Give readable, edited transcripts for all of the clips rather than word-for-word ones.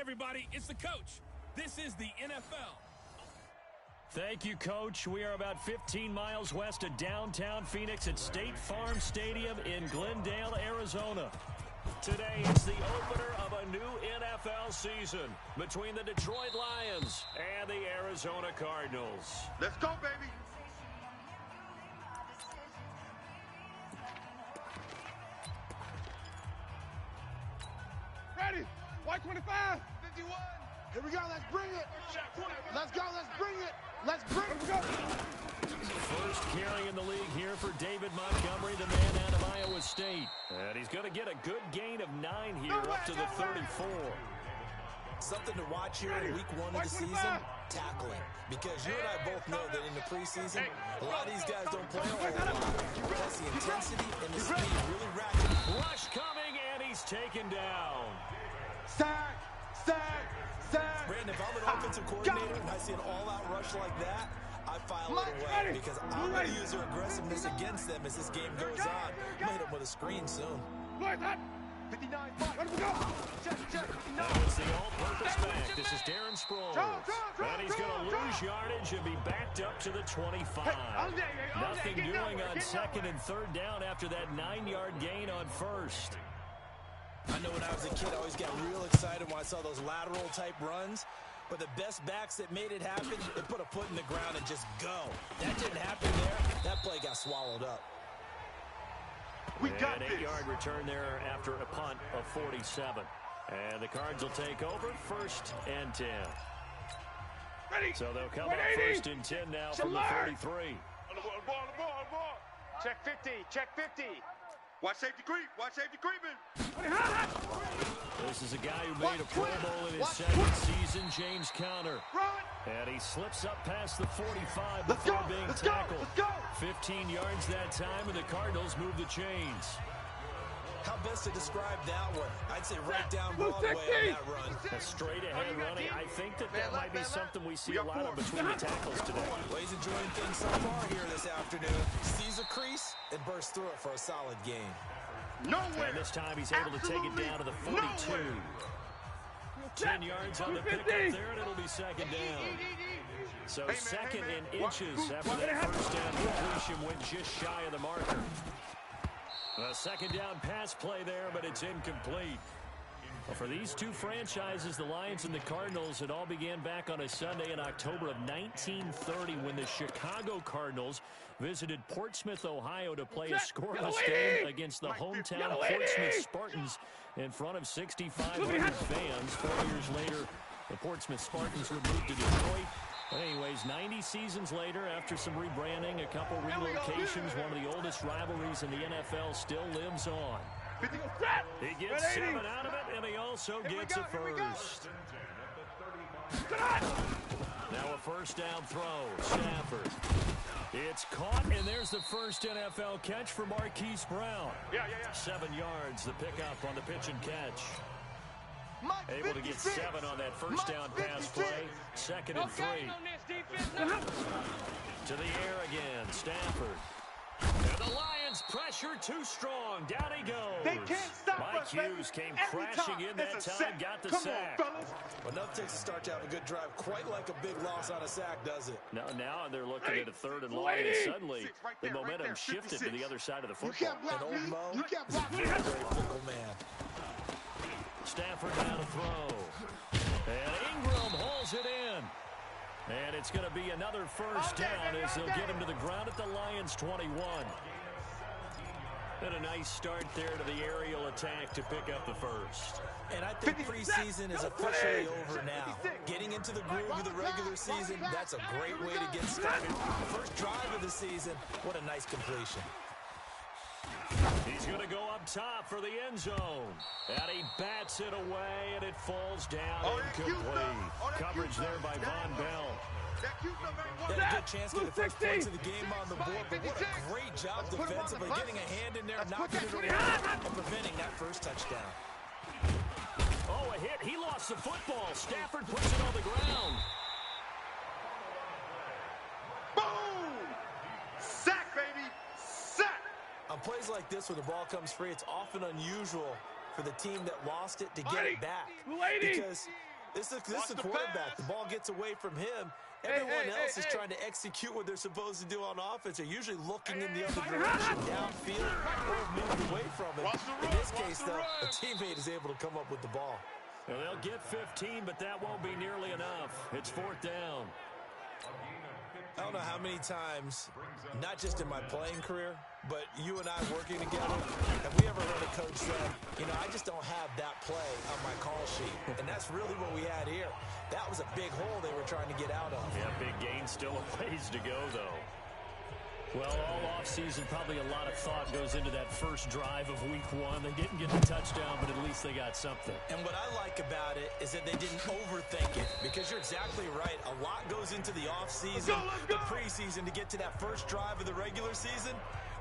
everybody, it's the coach. This is the NFL. Thank you, Coach. We are about 15 miles west of downtown Phoenix at State Farm Stadium in Glendale, Arizona. Today is the opener of a new NFL season between the Detroit Lions and the Arizona Cardinals. Let's go, baby. Ready? White 25. 51. Here we go. Let's bring it. Let's go. Let's bring it. Let's bring it. First carry in the league here for David Montgomery, the man out of Iowa State. And he's going to get a good gain of 9 here, up to the 34. Something to watch here in week 1 of the season, tackling. Because you and I both know that in the preseason, a lot of these guys don't play a whole lot. Plus the intensity and the speed really ratchet. Rush coming, and he's taken down. Sack. Brandon, if I'm an offensive coordinator and I see an all-out rush like that, I file it away because I'm going to use their aggressiveness against them as this game goes on. I'm going to hit them with a screen soon. 59. That was the all-purpose back. This is Darren Sproles. And he's going to lose yardage and be backed up to the 25. Nothing doing on second and third down after that 9-yard gain on first. I know when I was a kid, I always got real excited when I saw those lateral-type runs. But the best backs that made it happen, they put a foot in the ground and just go. That didn't happen there. That play got swallowed up. We got an 8-yard return there after a punt of 47. And the Cards will take over, 1st and 10. Ready. So they'll come up 1st and 10 now from the 33. Ball. Check 50. Watch safety creep. Watch safety creeping. This is a guy who made a Pro Bowl in his second season, James Conner. And he slips up past the 45 before being tackled. 15 yards that time, and the Cardinals move the chains. How best to describe that one? I'd say right down Broadway on that run. A straight-ahead running. I think that might be something we see a lot of between the tackles today. Well, he's enjoying things so far here this afternoon. Sees a crease and bursts through it for a solid gain. Nowhere. And this time he's able to take it down to the 42. 10 yards on the pickup there, and it'll be second down. So second in inches after that first down completion went just shy of the marker. A second down pass play there, but it's incomplete. Well, for these two franchises, the Lions and the Cardinals, it all began back on a Sunday in October of 1930 when the Chicago Cardinals visited Portsmouth, Ohio to play a scoreless game against the hometown Portsmouth Spartans in front of 6,500 fans. 4 years later, the Portsmouth Spartans were moved to Detroit. But anyways, 90 seasons later, after some rebranding, a couple relocations, one of the oldest rivalries in the NFL still lives on. He gets 7 out of it, and he also gets a first. Now a first down throw. Stafford. It's caught, and there's the first NFL catch for Marquise Brown. 7 yards, the pickup on the pitch and catch. Able to get 7 on that first down pass play. 2nd and 3. To the air again, Stafford. And the Lions pressure too strong. Down he goes. They can't stop Mike us, Hughes came crashing in that time, got the sack. Well, enough takes a start to have a good drive. Quite like a big loss on a sack, does it? Now they're looking at a 3rd and long, and suddenly the momentum shifted to the other side of the football. And old Mo is a very fickle man. Stafford now to throw. And Ingram hauls it in. And it's going to be another first down as they'll get him to the ground at the Lions' 21. And a nice start there to the aerial attack to pick up the first. And I think preseason is officially over now. Getting into the groove of the regular season, that's a great way to get started. First drive of the season, what a nice completion. He's going to go up top for the end zone. And he bats it away, and it falls down incomplete. Coverage there by Von Bell. They had a good chance to get the first points of the game on the board, but what a great job defensively, getting a hand in there, knocking it away, and preventing that first touchdown. Oh, a hit. He lost the football. Stafford puts it on the ground. Boom! Sack, baby! Sack! On plays like this where the ball comes free, it's often unusual for the team that lost it to get it back. Because This is the quarterback. The ball gets away from him. Everyone else is trying to execute what they're supposed to do on offense. They're usually looking in the other direction, downfield, or moved away from it. In this case, though, a teammate is able to come up with the ball. Well, they'll get 15, but that won't be nearly enough. It's 4th down. I don't know how many times, not just in my playing career, but you and I working together, have we ever heard a coach say, you know, I just don't have that play on my call sheet. And that's really what we had here. That was a big hole they were trying to get out of. Yeah, big gain, still a ways to go, though. Well, all offseason, probably a lot of thought goes into that first drive of Week 1. They didn't get the touchdown, but at least they got something. And what I like about it is that they didn't overthink it, because you're exactly right. A lot goes into the offseason, the preseason to get to that first drive of the regular season.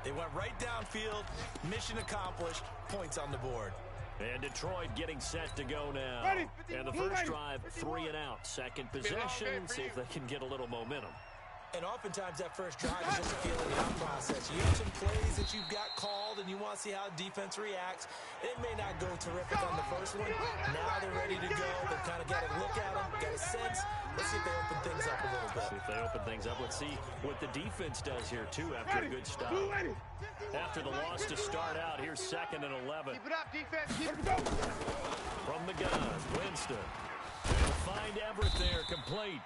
They went right downfield, mission accomplished, points on the board. And Detroit getting set to go now. And the first drive, 3 and out. Second possession, see if they can get a little momentum. And oftentimes that first drive is just a feeling out process. You have some plays that you've got called, and you want to see how the defense reacts. It may not go terrific on the first one. Now they're ready to go. They've kind of got a look at them, got a sense. Let's see if they open things up a little bit. See if they open things up. Let's see what the defense does here, too, after a good stop. After the loss to start out, here's 2nd and 11. Keep it up, defense. Keep it up. From the gun, Winston. They'll find Everett there, complete.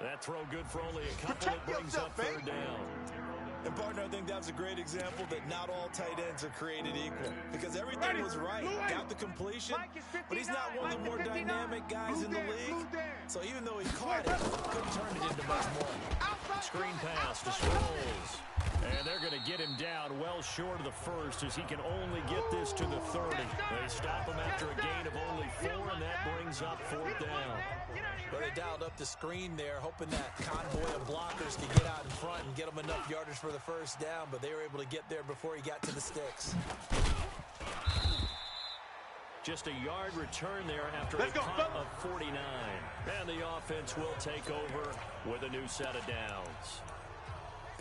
That throw good for only a couple. It brings up 3rd down. And, partner, I think that was a great example that not all tight ends are created equal. Because everything was right. Got the completion, but he's not one of the more dynamic guys in the league. So even though he caught it, couldn't turn it into much more. Screen pass to Sproles. And they're going to get him down well short of the first, as he can only get this to the 30. They stop him after a gain of only 4, and that brings up 4th down. Well, they dialed up the screen there, hoping that convoy of blockers could get out in front and get them enough yardage for the first down, but they were able to get there before he got to the sticks. Just a yard return there after a punt of 49. And the offense will take over with a new set of downs.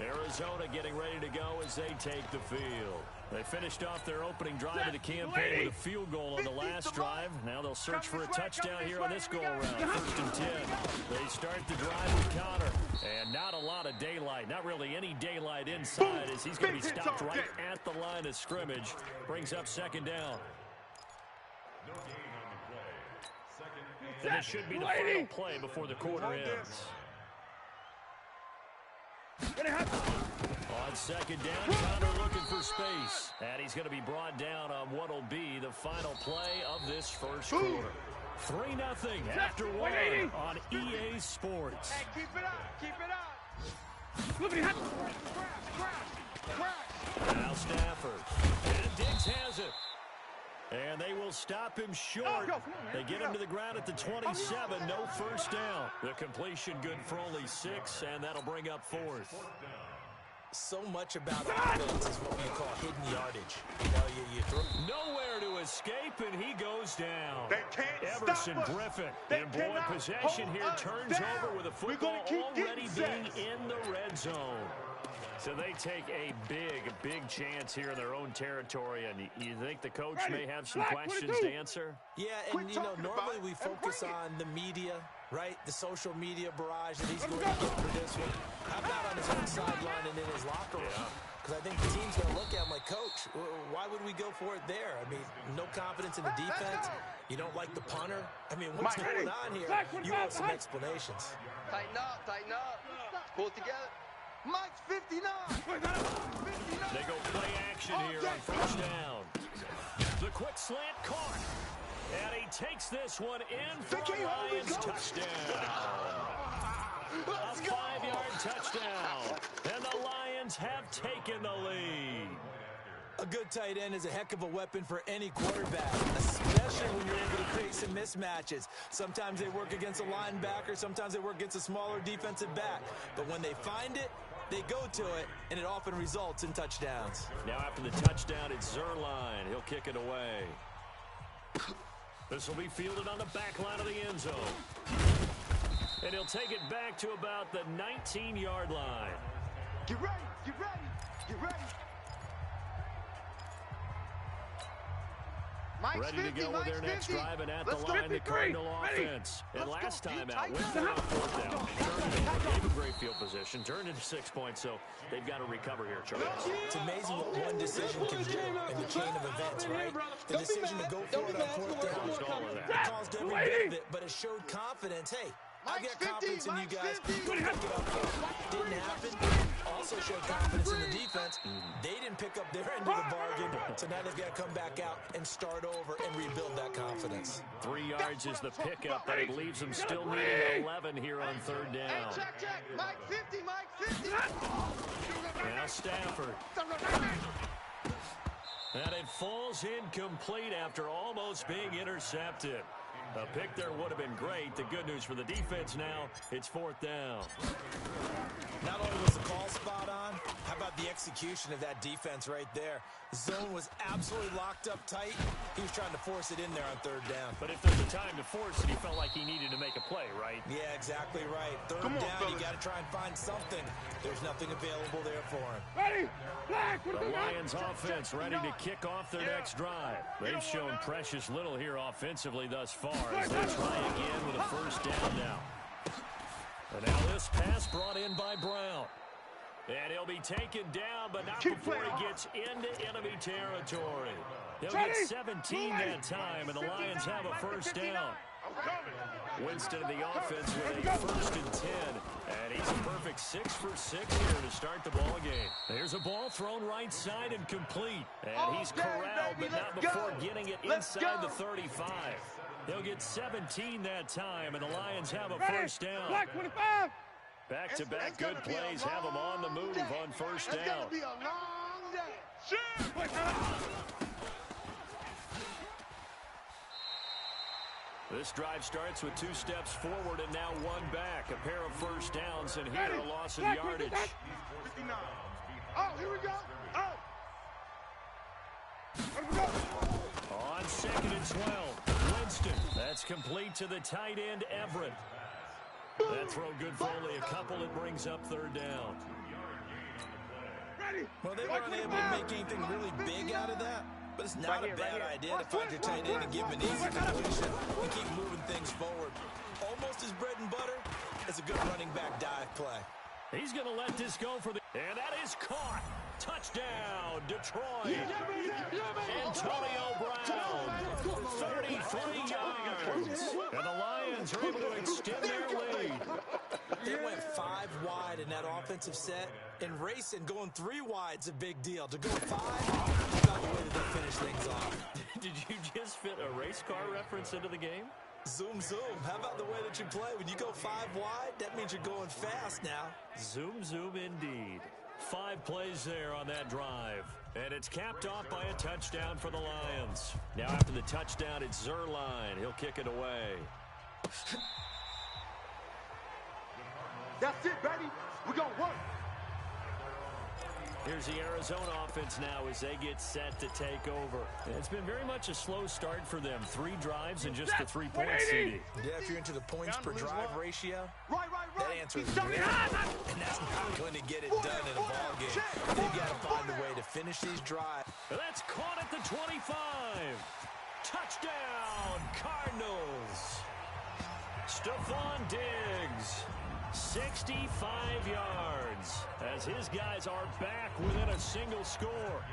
Arizona getting ready to go as they take the field. They finished off their opening drive of the campaign with a field goal on the last drive. Now they'll search for a touchdown here on this go-around. 1st and 10. They start the drive with Connor. And not a lot of daylight. Not really any daylight inside, as he's going to be stopped right at the line of scrimmage. Brings up 2nd down. And this should be the final play before the quarter ends. On 2nd down, Connor looking for space. And he's going to be brought down on what will be the final play of this first quarter. 3-0 after 1 on EA Sports. Hey, keep it up. Keep it up. Now Stafford. And Diggs has it. And they will stop him short. They get him to the ground at the 27. No first down. The completion good for only 6, and that'll bring up 4th. So much about offense is what we call hidden yardage. You know, you throw nowhere to escape, and he goes down. They can't Everson stop us. Griffin. They And boy, cannot possession here hold turns us down. over with a We're football gonna keep already getting being in the red zone. So they take a big chance here in their own territory, and you think the coach may have some questions to answer? Yeah, and you know, normally we focus on the media, right? The social media barrage that he's going to get for this one. How about on his own sideline and in his locker room? Because I think the team's going to look at him like, Coach, why would we go for it there? I mean, no confidence in the defense. You don't like the punter. I mean, what's going on here? You have some explanations. Tighten up, tighten up. Pull it together. Mike's 59. 59. They go play action here on first down. The quick slant caught. And he takes this one in for a Lions touchdown. A 5-yard touchdown. And the Lions have taken the lead. A good tight end is a heck of a weapon for any quarterback, especially when you're able to create some mismatches. Sometimes they work against a linebacker, sometimes they work against a smaller defensive back. But when they find it, they go to it, and it often results in touchdowns. Now after the touchdown, it's Zerline. He'll kick it away. This will be fielded on the back line of the end zone. And he'll take it back to about the 19-yard line. Get ready, get ready, get ready. Ready to go with their next drive, and at the line, the Cardinal offense. And last time out, went for a fourth down. Gave them great field position, turned into 6 points, so they've got to recover here, Charles. It's amazing what one decision can do in the chain of events, right? The decision to go for it on fourth down, it caused every bit of it, but it showed confidence. Hey, I've got confidence in you guys. Pick it up. Didn't happen. Also showed confidence in the defense. They didn't pick up their end of the bargain, so now they've got to come back out and start over and rebuild that confidence. 3 yards is the pickup, but it leaves them still needing 11 here on third down. Hey, check. Mike 50, Mike 50. Now Stafford. And it falls incomplete after almost being intercepted. A pick there would have been great. The good news for the defense now, it's fourth down. Not only was the call spot on, how about the execution of that defense right there? The zone was absolutely locked up tight. He was trying to force it in there on third down. But if there's a time to force it, he felt like he needed to make a play, right? Yeah, exactly right. Third down, you got to try and find something. There's nothing available there for him. Ready? Black. The Lions offense ready to kick off their next drive. They've shown precious little here offensively thus far as they try again with a first down now. And now this pass brought in by Brown. And he'll be taken down, but not before he gets into enemy territory. They'll get 17 that time, and the Lions have a first down. Winston in the offense with a first and 10. And he's a perfect 6 for 6 here to start the ball game. There's a ball thrown right side and complete. And he's corralled, but not before getting it inside the 35. They'll get 17 that time, and the Lions have a first down. Black 25. Back-to-back good plays have them on the move on first down. It's gonna be a long day. This drive starts with 2 steps forward and now 1 back. A pair of first downs, and here a loss of yardage. 59. Oh, here we go. On 2nd and 12, Winston. That's complete to the tight end, Everett. That throw good for only a couple. It brings up third down. Well, they weren't able to make anything really big out of that, but it's not a bad idea to find your tight end and give him an easy completion and keep moving things forward. Almost as bread and butter as a good running back dive play. He's going to let this go for the... And that is caught. Touchdown, Detroit. Antonio Brown, 33 yards. And the Lions are able to extend their lead. They went 5 wide in that offensive set, and racing going 3 wide's a big deal. To go 5, that's not the way that they finish things off. Did you just fit a race car reference into the game? Zoom, zoom. How about the way that you play? When you go 5 wide, that means you're going fast now. Zoom, zoom indeed. 5 plays there on that drive. And it's capped off by a touchdown for the Lions. Now after the touchdown, it's Zerline. He'll kick it away. That's it, baby. We're going to work. Here's the Arizona offense now as they get set to take over. It's been very much a slow start for them. 3 drives and just the 3-point CD. Yeah, if you're into the points per drive ratio, Right. that answer is great. And that's not going to get it done in a ball game. They've got to find a way to finish these drives. That's caught at the 25. Touchdown, Cardinals. Stephon Diggs. 65 yards as his guys are back within a single score.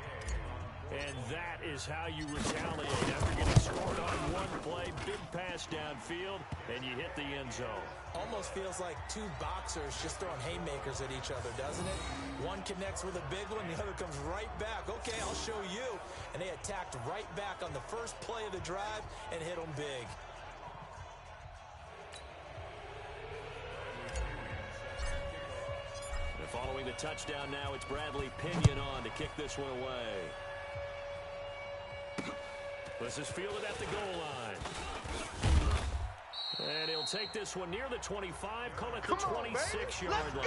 And that is how you retaliate after getting scored on 1 play. Big pass downfield, and you hit the end zone. Almost feels like 2 boxers just throwing haymakers at each other, doesn't it? One connects with a big one, the other comes right back. Okay, I'll show you. And they attacked right back on the first play of the drive and hit them big. Following the touchdown now, it's Bradley Pinion on to kick this one away. This is fielded at the goal line. And he'll take this one near the 25, call it the 26-yard line.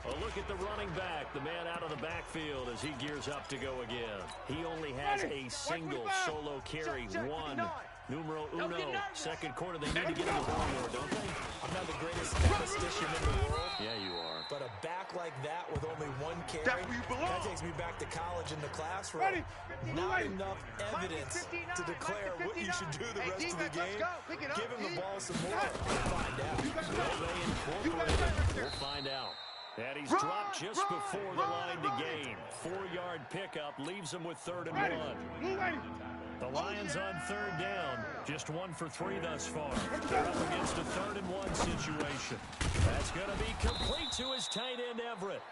A look at the running back, the man out of the backfield as he gears up to go again. He only has a single solo carry, 1. Numero uno, second quarter. They need to get him the ball more, don't they? I'm not the greatest statistician in the world. Yeah, you are. But a back like that with only one carry, That's where you belong. that takes me back to college in the classroom. Ready. Not enough evidence to declare what you should do the rest of the game. Give him the ball some more. We'll find out. Will they incorporate it? We'll find out. And he's dropped just before the line to gain. 4-yard pickup leaves him with 3rd and 1. The Lions on 3rd down. Just 1 for 3 thus far. They're up against a 3rd and 1 situation. That's going to be complete to his tight end, Everett.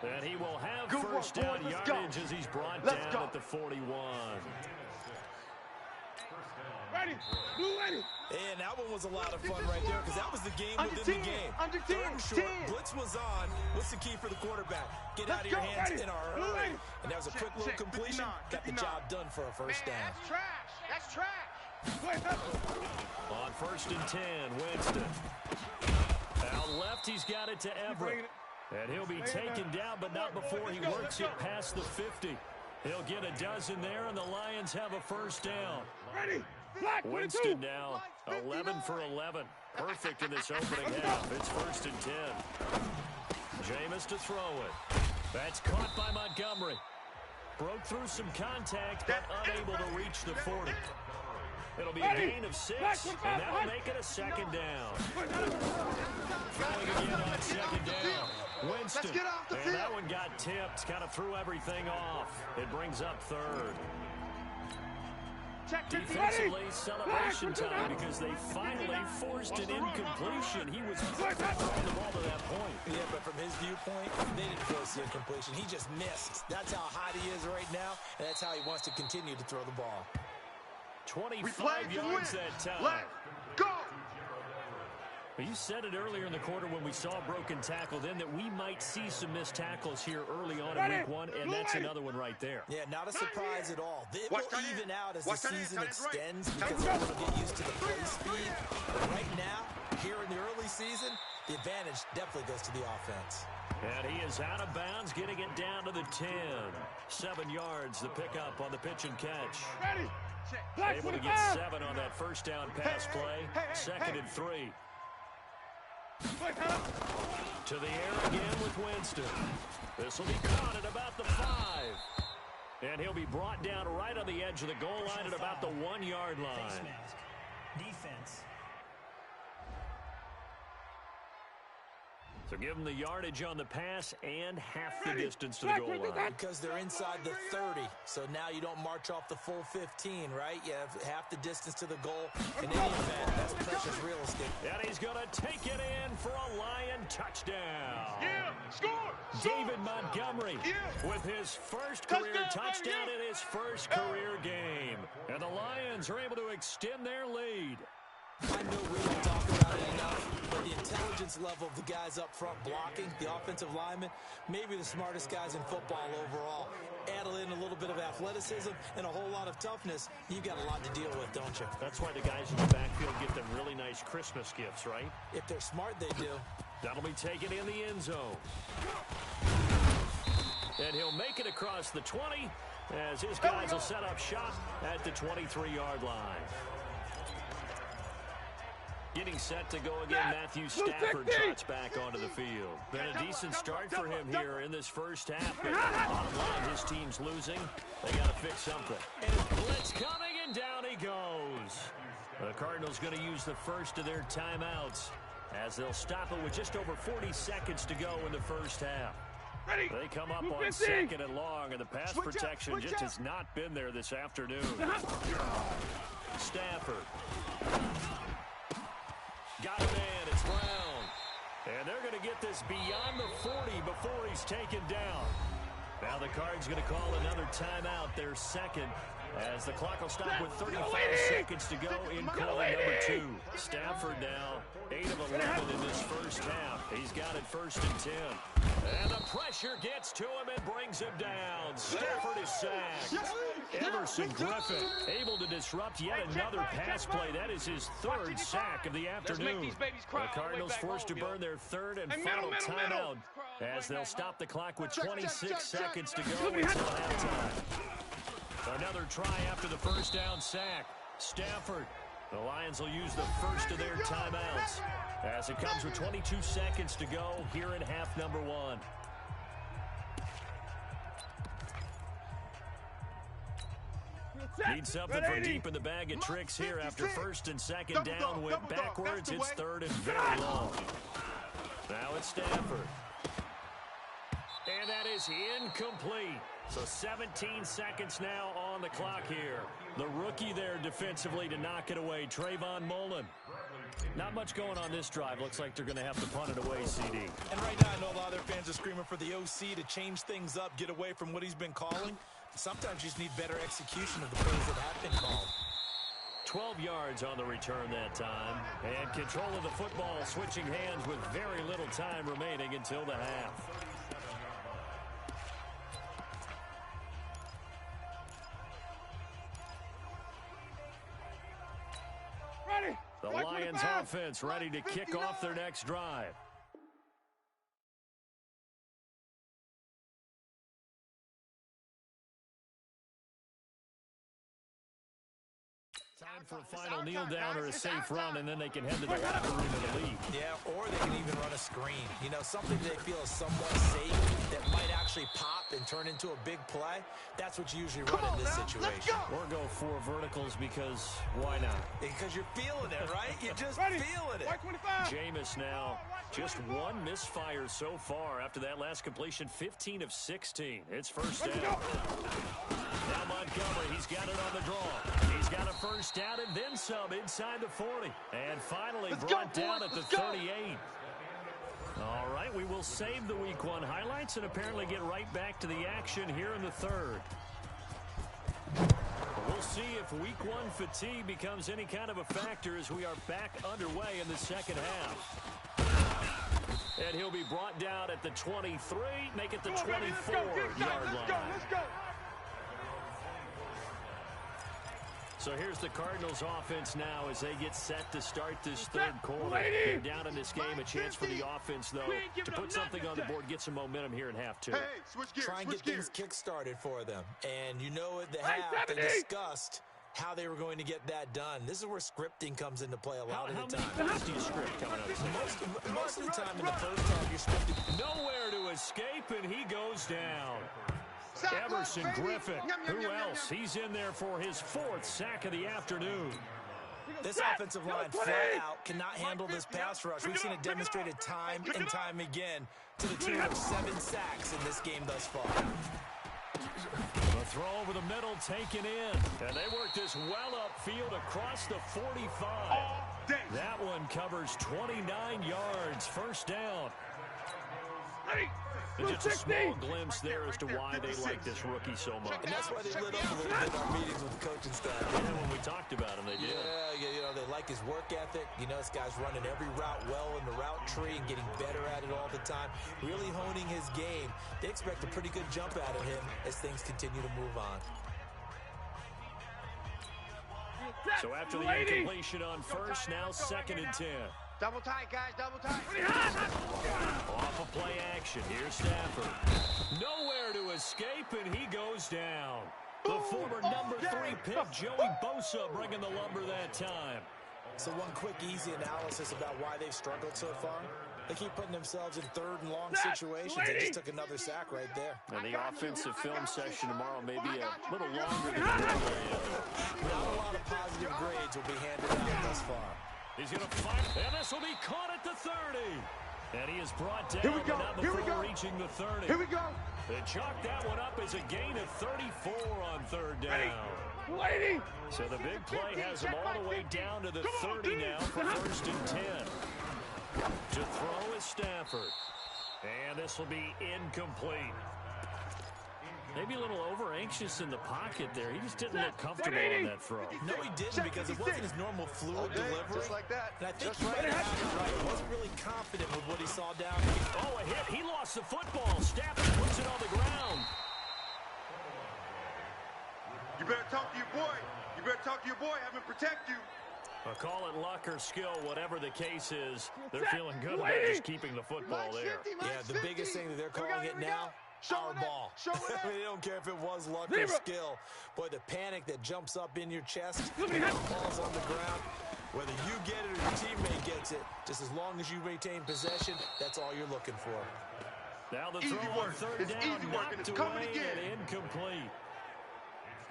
And he will have first down yardage as he's brought down at the 41. Ready. Blue ready. And that one was a lot of fun right there because that was the game within the game. Under 10, 3rd and short. 10. Blitz was on. What's the key for the quarterback? Get out of your hands in a hurry. And that was a quick little completion. Got the job done for a first down. That's trash. That's trash. On 1st and 10, Winston. Out left, he's got it to Everett. And he'll be taken down, but not before he works it past the 50. He'll get a dozen there, and the Lions have a first down. Ready. Black, Winston now 11 for 11. Perfect in this opening half. It's 1st and 10. Jameis to throw it. That's caught by Montgomery. Broke through some contact, but unable to reach the 40. It'll be a gain of 6, and that'll make it a 2nd down. Throwing again on 2nd down. Winston. And that one got tipped. Kind of threw everything off. It brings up 3rd. Defensively, celebration time because they finally forced an incompletion. He was throwing the ball to that point. Yeah, but from his viewpoint, they didn't force the incompletion. He just missed. That's how hot he is right now, and that's how he wants to continue to throw the ball. 25 yards that time. Let's go. You said it earlier in the quarter when we saw a broken tackle then that we might see some missed tackles here early on in week 1, and that's another one right there. Yeah, not a surprise at all. It will even out as the season extends right. because everyone will get used to the play speed. But right now, here in the early season, the advantage definitely goes to the offense. And he is out of bounds, getting it down to the 10. 7 yards, the pickup on the pitch and catch. Ready. Black, Able to get 7 on that first down pass play. 2nd and 3. To the air again with Winston. This will be caught at about the 5. And he'll be brought down right on the edge of the goal line at about the 1-yard line. Defense. So give them the yardage on the pass and half the distance to the goal line. Because they're inside the 30, so now you don't march off the full 15, right? You have half the distance to the goal. In any event, that's precious real estate. And he's going to take it in for a Lion touchdown. Yeah, score. David Montgomery with his first career touchdown in his first career game. And the Lions are able to extend their lead. I know we don't talk about it enough, but the intelligence level of the guys up front blocking, the offensive linemen, maybe the smartest guys in football overall. Add in a little bit of athleticism and a whole lot of toughness, you've got a lot to deal with, don't you? That's why the guys in the backfield get them really nice Christmas gifts, right? If they're smart, they do. That'll be taken in the end zone. And he'll make it across the 20 as his guys will set up shop at the 23-yard line. Getting set to go again, Matthew Stafford trots back onto the field. Been a decent start for him here in this first half, but bottom line, his team's losing. They got to fix something. And blitz coming, and down he goes. The Cardinals going to use the first of their timeouts as they'll stop it with just over 40 seconds to go in the first half. They come up on 2nd and long, and the pass protection just has not been there this afternoon. Stafford. Got him in. It's Brown. And they're going to get this beyond the 40 before he's taken down. Now the Cards going to call another timeout, their second, as the clock will stop with 35 seconds to go in quarter number 2. Stafford now 8 of 11 in this first half. He's got it 1st and 10. And the pressure gets to him and brings him down. Stafford is sacked. Emerson Griffin able to disrupt yet another pass play. That is his 3rd sack of the afternoon. The Cardinals forced to burn their 3rd and final timeout as they'll stop the clock with 26 seconds to go until halftime. Another try after the first down sack. Stafford The Lions will use the first of their timeouts as it comes with 22 seconds to go here in half number 1. Need something from deep in the bag of tricks here after first and second down went backwards. It's third and very long. Now it's Stafford. And that is incomplete. So 17 seconds now on the clock here. The rookie there defensively to knock it away, Trayvon Mullen. Not much going on this drive. Looks like they're going to have to punt it away, CD. And right now, I know a lot of their fans are screaming for the OC to change things up, get away from what he's been calling. Sometimes you just need better execution of the plays that have been called. 12 yards on the return that time. And control of the football switching hands with very little time remaining until the half. The Lions offense ready to kick off their next drive. Time for a final kneel down or a safe run, and then they can head to the locker room of the league. Yeah, or they can even run a screen. You know, something they feel is somewhat safe that might actually pop and turn into a big play. That's what you usually run in this situation. Or go 4 verticals because why not? Because you're feeling it, right? You're just feeling it. Jameis now just 1 misfire so far after that last completion, 15 of 16. It's first down. Now Montgomery, he's got it on the draw. He's got a first down and then some inside the 40. And finally brought down at the 38. All right, we will save the Week 1 highlights and apparently get right back to the action here in the third. We'll see if Week 1 fatigue becomes any kind of a factor as we are back underway in the second half. And he'll be brought down at the 23, make it the 24-yard line. Let's go. So here's the Cardinals offense now as they get set to start this third quarter. They're down in this game. A chance for the offense, though, to put something on the board, get some momentum here in half 2. Hey, switch gears, Try and get things kick-started for them. And you know at the half, they discussed how they were going to get that done. This is where scripting comes into play a lot of the time. How many plays do you script coming out of this? Most of the time in the first half, you're scripting. Nowhere to escape, and he goes down. Emerson Griffin, who else? He's in there for his 4th sack of the afternoon. This offensive line flat out cannot handle this pass rush. We've seen it demonstrated time and time again to the tune of 7 sacks in this game thus far. The throw over the middle taken in. And they work this well upfield across the 45. That one covers 29 yards. First down. And just a small glimpse there as to why they like this rookie so much. And that's why they lit up a little bit in our meetings with the coaching staff. Yeah, when we talked about him, they did. Yeah, you know, they like his work ethic. You know, this guy's running every route well in the route tree and getting better at it all the time. Really honing his game. They expect a pretty good jump out of him as things continue to move on. So after the incompletion on first, now 2nd and 10. Double tight, guys, double tight. Off of play action. Here's Stafford. Nowhere to escape, and he goes down. The former number 3 pick, Joey Bosa, bringing the lumber that time. So one quick, easy analysis about why they've struggled so far. They keep putting themselves in 3rd and long situations. They just took another sack right there. And the offensive film session tomorrow may be a little longer than normally. Not a lot of positive grades will be handed out thus far. He's going to fight, and this will be caught at the 30. And he is brought down, but not before reaching the 30. Here we go. They chalk that one up as a gain of 34 on 3rd down. Lady. So the big play has him all the way down to the 30 now for 1st and 10. To throw is Stafford. And this will be incomplete. Maybe a little over-anxious in the pocket there. He just didn't look comfortable on that throw. No, he didn't, because it wasn't his normal fluid delivery. Just like that. And I think he might have had it right. He wasn't really confident with what he saw down here. Oh, a hit. He lost the football. Stafford puts it on the ground. You better talk to your boy. You better talk to your boy. Have him protect you. Call it luck or skill, whatever the case is. They're feeling good about just keeping the football there. Yeah, the biggest thing that they're calling it now our ball. They don't care if it was luck or skill. Boy, the panic that jumps up in your chest when the ball's on the ground, whether you get it or your teammate gets it, just as long as you retain possession, that's all you're looking for. Now the throw on third down, knocked away and incomplete.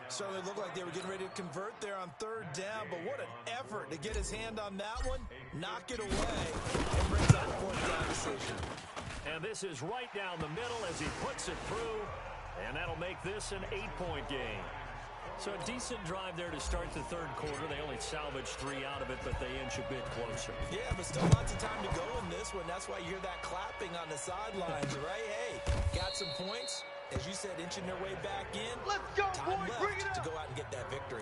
Certainly looked like they were getting ready to convert there on third down, but what an effort to get his hand on that one, knock it away, and brings up a fourth down decision. And this is right down the middle as he puts it through, and that'll make this an 8-point game. So a decent drive there to start the third quarter. They only salvaged 3 out of it, but they inch a bit closer. Yeah, but still lots of time to go in this one. That's why you hear that clapping on the sidelines, right? Hey, got some points. As you said, inching their way back in. Let's go, time boys. left Bring it up. to go out and get that victory.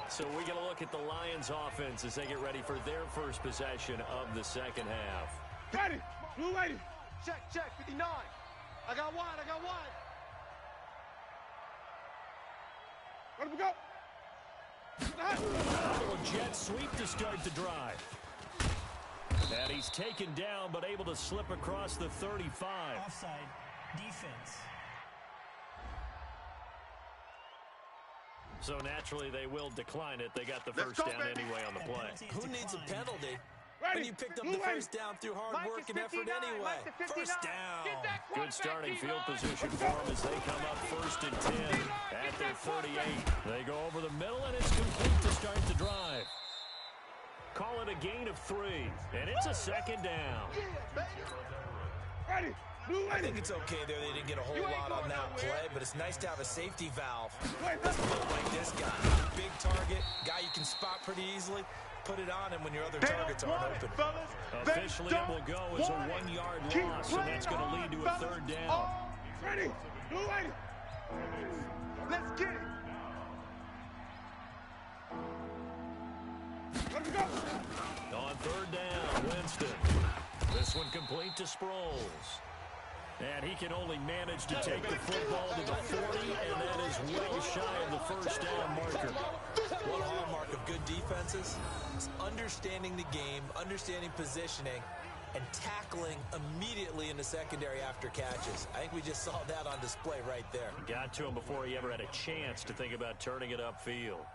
So we get a look at the Lions offense as they get ready for their first possession of the second half. Ready. Blue ready. Check, 59. I got wide. Let him go. Little jet sweep to start the drive. And he's taken down, but able to slip across the 35. Offside. Defense. So naturally they will decline it. They got the first down anyway on the play. Who needs a penalty? Ready. When you picked up the first down through hard work and effort anyway. First down. Good starting field position for them as they come up first and 10 at their 38. They go over the middle, and it's complete to start the drive. Call it a gain of 3, and it's a second down. Ready. I think it's okay there. They didn't get a whole lot on that play, but it's nice to have a safety valve. Let's build like this guy. Big target, guy you can spot pretty easily. Put it on him when your other targets aren't open. Officially, it will go as a 1-yard loss, and that's going to lead to a third down. Ready. Blue ready. Let's get it. Let him go. On third down, Winston. This one complete to Sproles. And he can only manage to take the football to the 40, and that is well shy of the first down marker. One hallmark of good defenses is understanding the game, understanding positioning, and tackling immediately in the secondary after catches. I think we just saw that on display right there. Got to him before he ever had a chance to think about turning it upfield.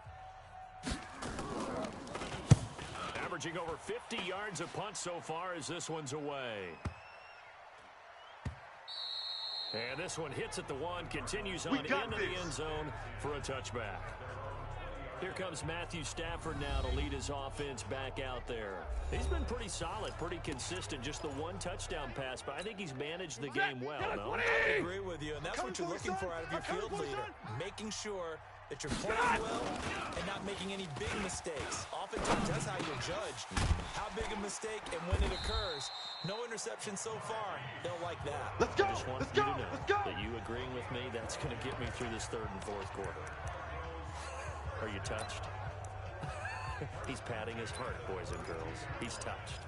Averaging over 50 yards a punt so far as this one's away. And this one hits at the 1, continues on into the end zone for a touchback. Here comes Matthew Stafford now to lead his offense back out there. He's been pretty solid, pretty consistent, just the 1 touchdown pass, but I think he's managed the game well, no? I agree with you, and that's what you're looking for out of your field leader. Making sure that you're playing well and not making any big mistakes. Oftentimes, that's how you're judged. How big a mistake and when it occurs. No interception so far. They'll like that. Let's go. I just want you to know that you agreeing with me, that's going to get me through this third and fourth quarter. Are you touched? He's patting his heart, boys and girls. He's touched.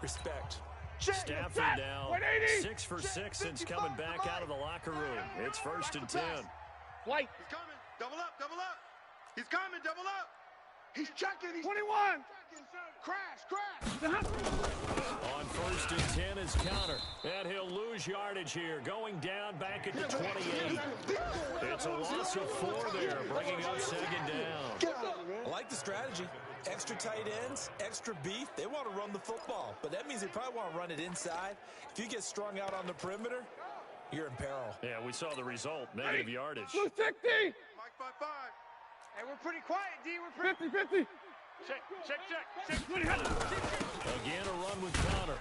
Respect. Stafford now 6 for 6 since coming back out of the locker room. It's first and 10. Flight. He's coming. Double up, double up. He's coming, double up. He's checking. He's 21. crash. On first and 10 is Counter. And he'll lose yardage here. Going down back at the 28. It's a loss of 4 there, bringing up second down. I like the strategy. Extra tight ends, extra beef. They want to run the football, but that means they probably want to run it inside. If you get strung out on the perimeter, you're in peril. Yeah, we saw the result. Negative yardage. 260. Mike 5-5. Hey, we're pretty quiet, D. We're pretty 50. Check. Again, a run with Counter.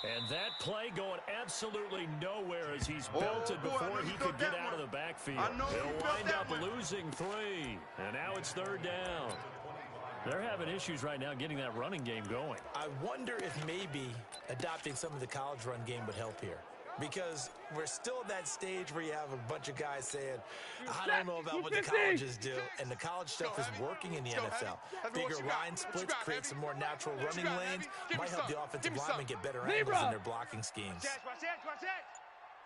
And that play going absolutely nowhere as he's belted before he could get out of the backfield. He'll wind up losing 3. And now it's third down. They're having issues right now getting that running game going. I wonder if maybe adopting some of the college run game would help here. Because we're still at that stage where you have a bunch of guys saying, I don't know about what the colleges do. And the college stuff is working in the NFL. Bigger line splits, create some more natural running lanes. Might help the offensive linemen get better angles in their blocking schemes. Watch that.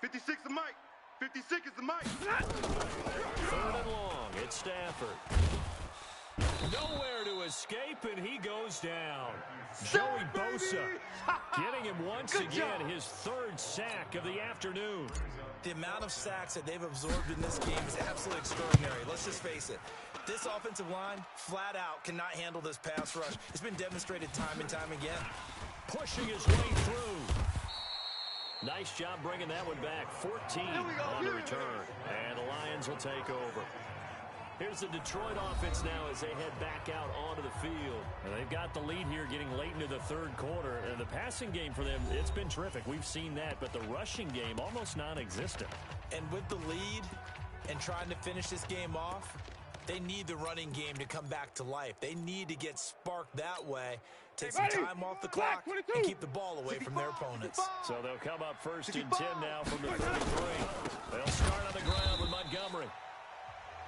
56 is Mike. 56 is the Mike. Third and long. It's Stafford. Nowhere to his escape, and he goes down. Joey Bosa getting him once again his third sack of the afternoon. The amount of sacks that they've absorbed in this game is absolutely extraordinary. Let's just face it. This offensive line, flat out, cannot handle this pass rush. It's been demonstrated time and time again. Pushing his way through. Nice job bringing that one back. 14 on the return. And the Lions will take over. Here's the Detroit offense now as they head back out onto the field. And they've got the lead here getting late into the third quarter. And the passing game for them, it's been terrific. We've seen that. But the rushing game, almost non-existent. And with the lead and trying to finish this game off, they need the running game to come back to life. They need to get sparked that way, take some time off the clock, and keep the ball away from their opponents. So they'll come up 1st and 10 now from the 33. They'll start on the ground with Montgomery.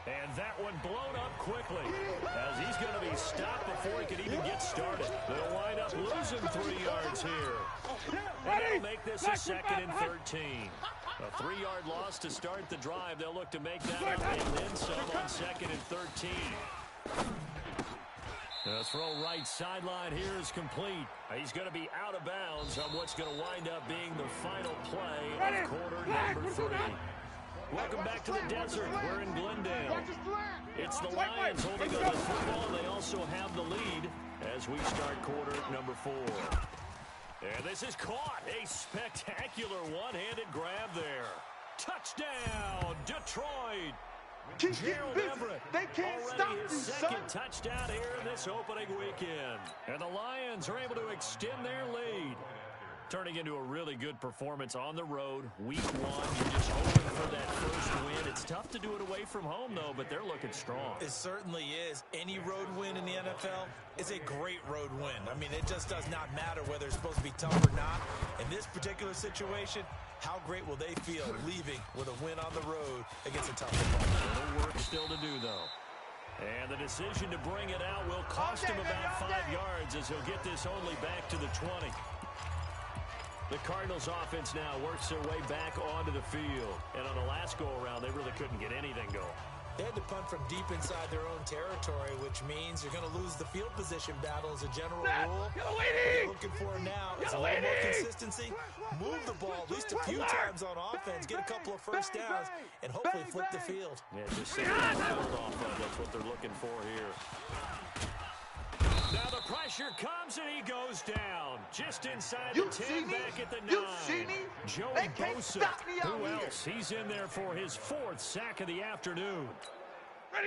And that one blown up quickly as he's going to be stopped before he can even get started. They'll wind up losing 3 yards here. And they'll make this a 2nd and 13. A 3-yard loss to start the drive. They'll look to make that up and then some on 2nd and 13. The throw right sideline here is complete. He's going to be out of bounds on what's going to wind up being the final play of quarter number 3. Welcome back to the desert. We're in Glendale. It's the Lions holding on to the football. They also have the lead as we start quarter number 4. And this is caught. A spectacular one-handed grab there. Touchdown, Detroit. Gerald Everett, They can't already stop his you, second son. touchdown here in this opening weekend. And the Lions are able to extend their lead. Turning into a really good performance on the road. Week 1, you're just hoping for that first win. It's tough to do it away from home, though, but they're looking strong. It certainly is. Any road win in the NFL is a great road win. I mean, it just does not matter whether it's supposed to be tough or not. In this particular situation, how great will they feel leaving with a win on the road against a tough opponent? Little work still to do, though. And the decision to bring it out will cost him about 5 yards as he'll get this only back to the 20. The Cardinals offense now works their way back onto the field. And on the last go-around, they really couldn't get anything going. They had to punt from deep inside their own territory, which means you're going to lose the field position battle as a general rule. What they're looking for now is a little more consistency. Move the ball at least a few times on offense, get a couple of first downs, and hopefully flip the field. Yeah, just set the field off of. That's what they're looking for here. Now the pressure comes and he goes down. Just inside the 10, back at the 9. You see me? Joey They can't Bosa. stop me out Who here. else? He's in there for his 4th sack of the afternoon.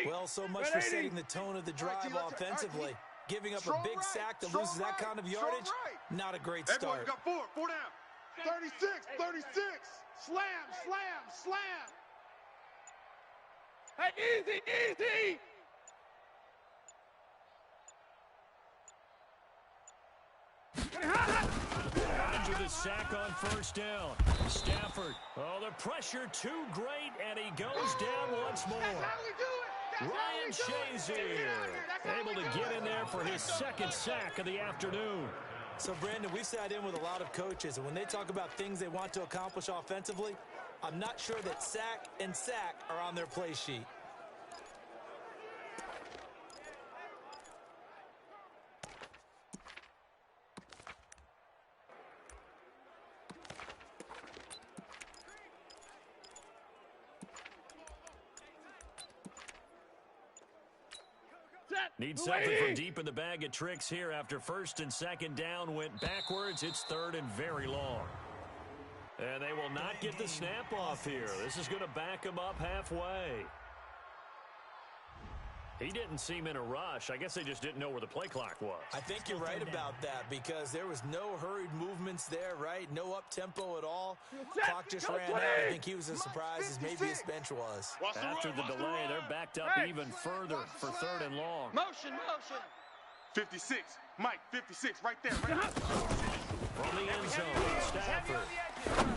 Well, so much for setting the tone of the drive offensively. Giving up a big sack that loses that kind of yardage, not a great Hey, boy, start. you got 4 down. 36, 36. Slam, slam, slam. Hey, easy, easy. Into the sack on 1st down. Stafford. Oh, the pressure too great, and he goes down once more. Ryan Shazier able to get in there for his 2nd sack of the afternoon. So, Brandon, we've sat in with a lot of coaches, and when they talk about things they want to accomplish offensively, I'm not sure that sack and sack are on their play sheet. Need something from deep in the bag of tricks here after 1st and 2nd down went backwards. It's 3rd and very long. And they will not get the snap off here. This is going to back them up halfway. He didn't seem in a rush. I guess they just didn't know where the play clock was. I think you're right about that because there was no hurried movements there, right? No up-tempo at all. Clock just ran out. I think he was as surprised as maybe his bench was. After the delay, they're backed up even further for 3rd and long. Motion, motion. 56. Mike, 56, right there. Right From the end zone, Stafford.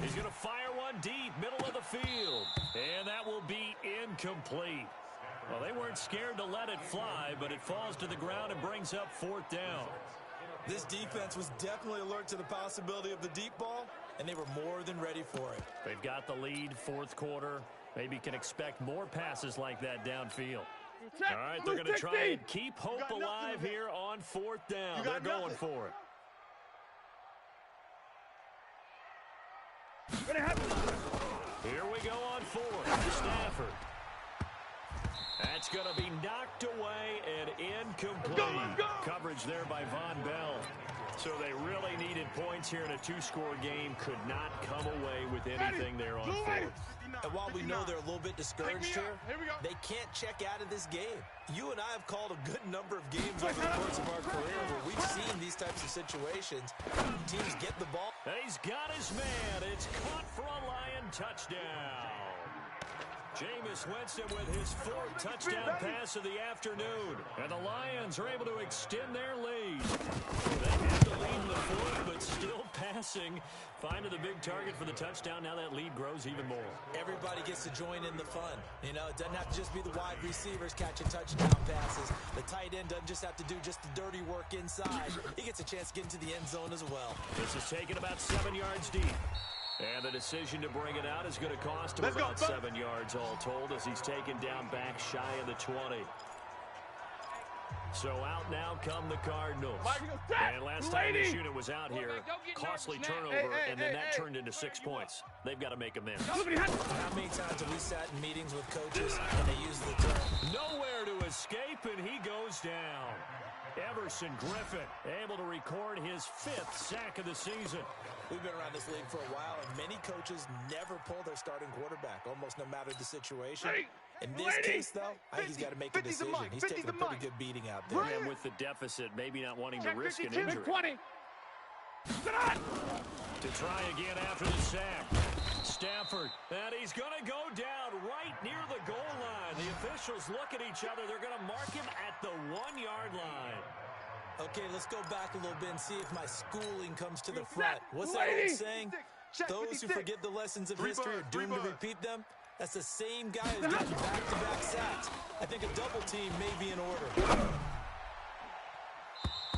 He's going to fire one deep, middle of the field. And that will be incomplete. Well, they weren't scared to let it fly, but it falls to the ground and brings up 4th down. This defense was definitely alert to the possibility of the deep ball, and they were more than ready for it. They've got the lead, 4th quarter. Maybe can expect more passes like that downfield. All right, they're going to try and keep hope alive here on 4th down. They're going for it. Here we go on 4th. Stafford. That's going to be knocked away and incomplete. Coverage there by Von Bell. So they really needed points here in a 2-score game. Could not come away with anything there on 4th. And while we know they're a little bit discouraged here, they can't check out of this game. You and I have called a good number of games over the course of our career where we've seen these types of situations. Teams get the ball. He's got his man. It's caught for a Lion touchdown. Jameis Winston with his 4th touchdown pass of the afternoon. And the Lions are able to extend their lead. They have to lead in the 4th, but still passing. Finding the big target for the touchdown. Now that lead grows even more. Everybody gets to join in the fun. You know, it doesn't have to just be the wide receivers catching touchdown passes. The tight end doesn't just have to do just the dirty work inside. He gets a chance to get into the end zone as well. This is taken about 7 yards deep. And the decision to bring it out is going to cost him about 7 yards all told as he's taken down back shy of the 20. So out now come the Cardinals. And last time this unit was out here, costly turnover, and then that turned into 6 points. They've got to make amends. How many times have we sat in meetings with coaches and they use the term? Nowhere to escape, and he goes down. Everson Griffin able to record his 5th sack of the season. We've been around this league for a while, and many coaches never pull their starting quarterback, almost no matter the situation. In this case, though, I think he's got to make a decision. He's taking a pretty good beating out there. And with the deficit, maybe not wanting to risk an injury. To try again after the sack. Stafford, and he's going to go down right near the goal line. The officials look at each other. They're going to mark him at the 1-yard line. Okay, let's go back a little bit and see if my schooling comes to the front. What's that old saying? Those who forget the lessons of history are doomed to repeat them. That's the same guy who's gotten back-to-back sacks. I think a double team may be in order.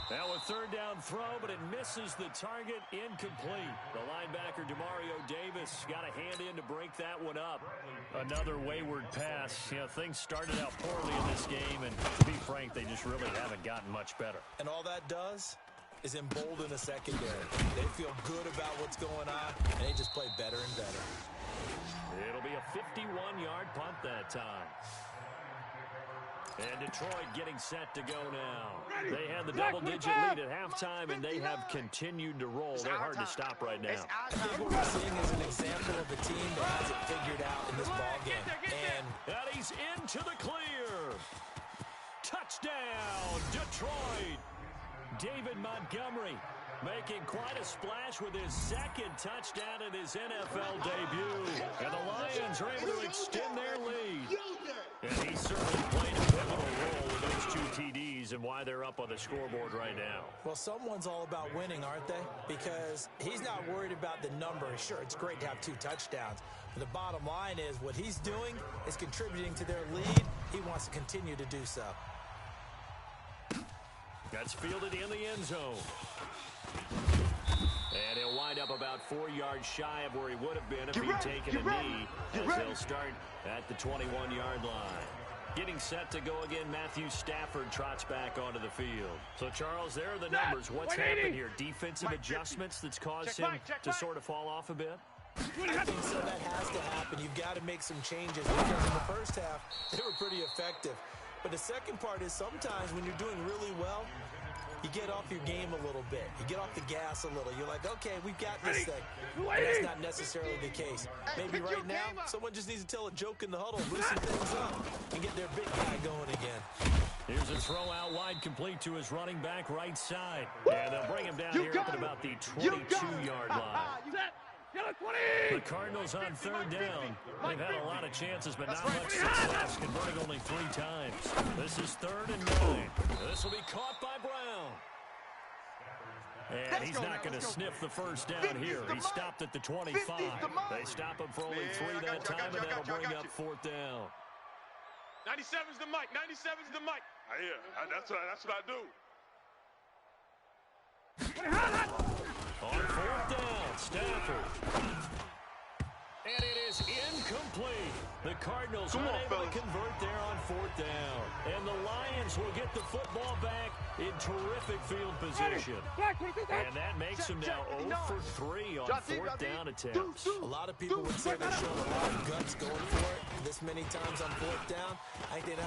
Now a 3rd down throw, but it misses the target, incomplete. The linebacker, Demario Davis, got a hand in to break that one up. Another wayward pass. You know, things started out poorly in this game, and to be frank, they just really haven't gotten much better. And all that does is embolden a secondary. They feel good about what's going on, and they just play better and better. It'll be a 51-yard punt that time. And Detroit getting set to go now. They had the double-digit lead at halftime, and they have continued to roll. They're hard to stop right now. I think what we're seeing is an example of a team that has it figured out in this ballgame. And he's into the clear. Touchdown, Detroit. David Montgomery making quite a splash with his 2nd touchdown in his NFL debut. And the Lions are able to extend their lead. And he certainly played a pivotal role with those 2 TDs and why they're up on the scoreboard right now. Well, someone's all about winning, aren't they? Because he's not worried about the number. Sure, it's great to have 2 touchdowns. But the bottom line is what he's doing is contributing to their lead. He wants to continue to do so. That's fielded in the end zone. And he'll wind up about 4 yards shy of where he would have been if he'd taken a knee, as they'll start at the 21-yard line. Getting set to go again, Matthew Stafford trots back onto the field. So, Charles, there are the numbers. What's happened here? Defensive adjustments that's caused him to sort of fall off a bit? I think so. That has to happen. You've got to make some changes because in the first half, they were pretty effective. But the second part is sometimes when you're doing really well, you get off your game a little bit. You get off the gas a little. You're like, okay, we've got this thing. And that's not necessarily the case. Maybe right now, someone just needs to tell a joke in the huddle, loosen things up, and get their big guy going again. Here's a throw out wide, complete to his running back right side. And they'll bring him down here up at about the 22-yard line. The Cardinals on 3rd down. They've had a lot of chances, but not much success, converting only 3 times. This is 3rd and 9. This will be caught by Brown. And he's not going to sniff the first down here. He stopped at the 25. They stop him for only 3 that time, and that'll bring up 4th down. 97's the mic. 97's the mic. Yeah, that's what I do. On 4th down, Stafford. And it is incomplete. The Cardinals unable to convert there on 4th down. And the Lions will get the football back in terrific field position. And that makes them now 0 for 3 on fourth down attempts. A lot of people would say they're showing a lot of guts going for it this many times on fourth down. I think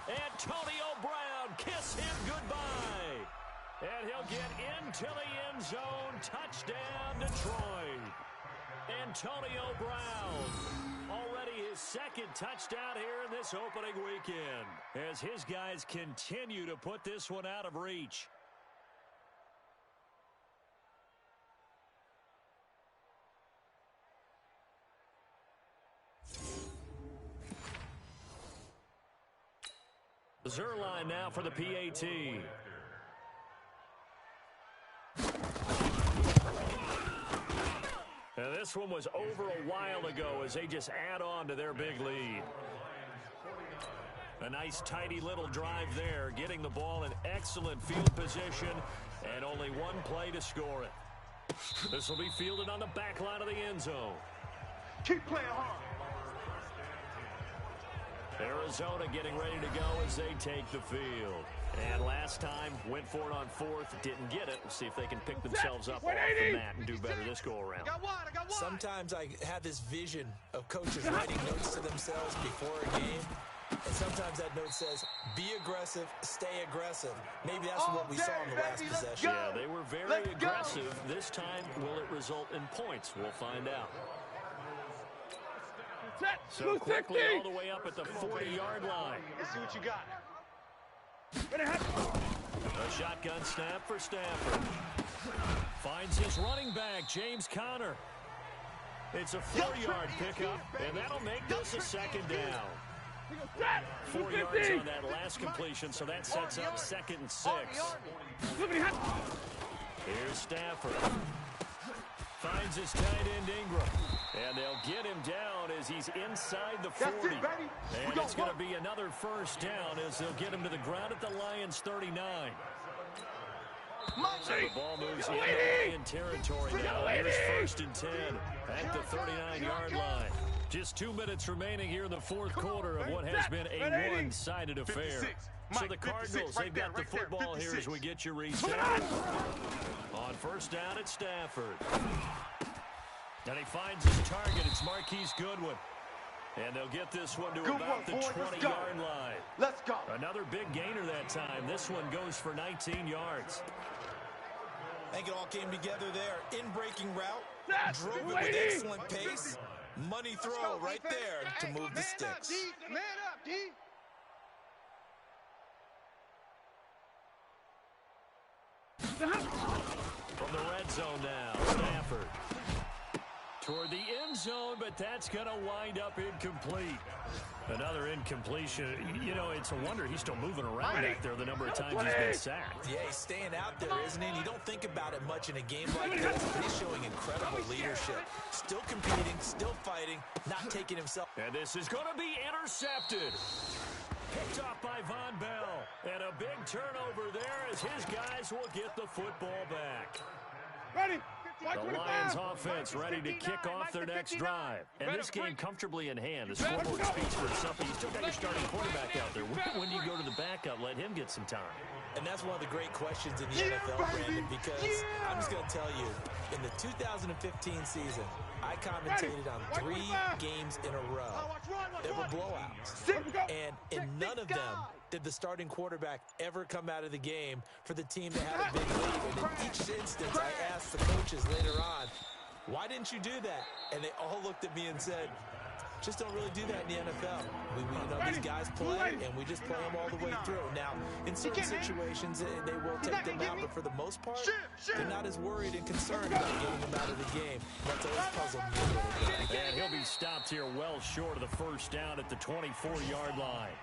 Antonio Brown, kiss him goodbye. And he'll get into the end zone. Touchdown, Detroit. Antonio Brown, already his second touchdown here in this opening weekend, as his guys continue to put this one out of reach. Zerline now for the PAT. And this one was over a while ago as they just add on to their big lead. A nice, tidy little drive there, getting the ball in excellent field position, and only one play to score it. This will be fielded on the back line of the end zone. Keep playing hard. Arizona getting ready to go as they take the field. And last time, went for it on fourth, didn't get it. We'll see if they can pick themselves up off the mat and do better this go-around. Sometimes I have this vision of coaches writing notes to themselves before a game. And sometimes that note says, be aggressive, stay aggressive. Maybe that's what we saw in the last possession. Yeah, they were very aggressive. This time, will it result in points? We'll find out. So quickly all the way up at the 40-yard line. Let's see what you got. A shotgun snap for Stafford. Finds his running back, James Conner. It's a 4-yard pickup, and that'll make this a second down. 4 yards on that last completion, so that sets up 2nd and 6. Here's Stafford. Finds his tight end Ingram. And they'll get him down as he's inside the 40. And it's going to be another first down as they'll get him to the ground at the Lions' 39. So the ball moves into Lion territory now. Here's 1st and 10 at the 39-yard line. Just 2 minutes remaining here in the fourth quarter of what has been a one-sided affair. So the Cardinals, they've got the football here as we get you reset. On first down, it's Stafford. And he finds his target. It's Marquise Goodwin. And they'll get this one to about the 20-yard line. Let's go. Another big gainer that time. This one goes for 19 yards. I think it all came together there. In-breaking route. Drove it with excellent pace. Money throw right there to move the sticks. Man up, D. From the red zone now, Stafford. Toward the end zone, but that's going to wind up incomplete. Another incompletion. You know, it's a wonder he's still moving around back there the number of times he's been sacked. Yeah, he's staying out there, isn't he? And you don't think about it much in a game like this, but he's showing incredible leadership. Still competing, still fighting, not taking himself. And this is going to be intercepted. Picked off by Von Bell. And a big turnover there as his guys will get the football back. Ready. The Lions offense ready to kick off their next drive. And this game comfortably in hand. The scoreboard speaks for itself. You still got your starting quarterback out there. When do you go to the backup, let him get some time? And that's one of the great questions in the NFL, Brandon, because I'm just going to tell you, in the 2015 season, I commentated on 3 games in a row. There were blowouts. And in none of them did the starting quarterback ever come out of the game for the team to have a big lead. And in each instance, I asked the coaches later on, why didn't you do that? And they all looked at me and said, just don't really do that in the NFL. We know these guys play, and we just play them all the way through. Now, in certain situations, they will take them out, but for the most part, they're not as worried and concerned about getting them out of the game. That's always puzzled me a little bit. And he'll be stopped here well short of the first down at the 24-yard line.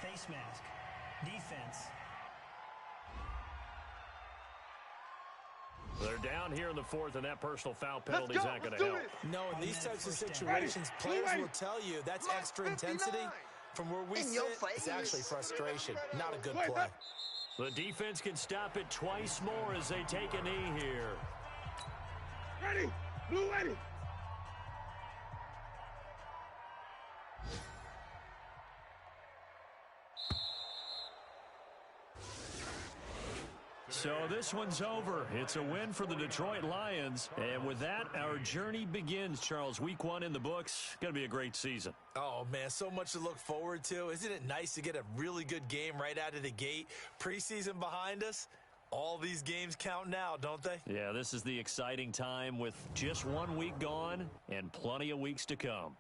Face mask. Defense. They're down here in the fourth, and that personal foul penalty is not going to help. No, in these types of situations, players will tell you that's extra intensity. From where we sit, it's actually frustration, not a good play. The defense can stop it twice more as they take a knee here. Ready. Blue ready. So this one's over. It's a win for the Detroit Lions. And with that, our journey begins, Charles. Week 1 in the books. Going to be a great season. Oh, man, so much to look forward to. Isn't it nice to get a really good game right out of the gate? Preseason behind us. All these games count now, don't they? Yeah, this is the exciting time with just 1 week gone and plenty of weeks to come.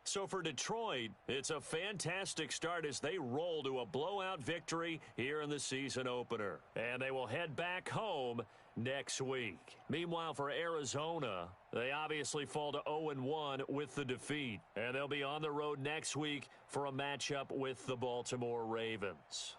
So for Detroit, it's a fantastic start as they roll to a blowout victory here in the season opener. And they will head back home next week. Meanwhile, for Arizona, they obviously fall to 0-1 with the defeat. And they'll be on the road next week for a matchup with the Baltimore Ravens.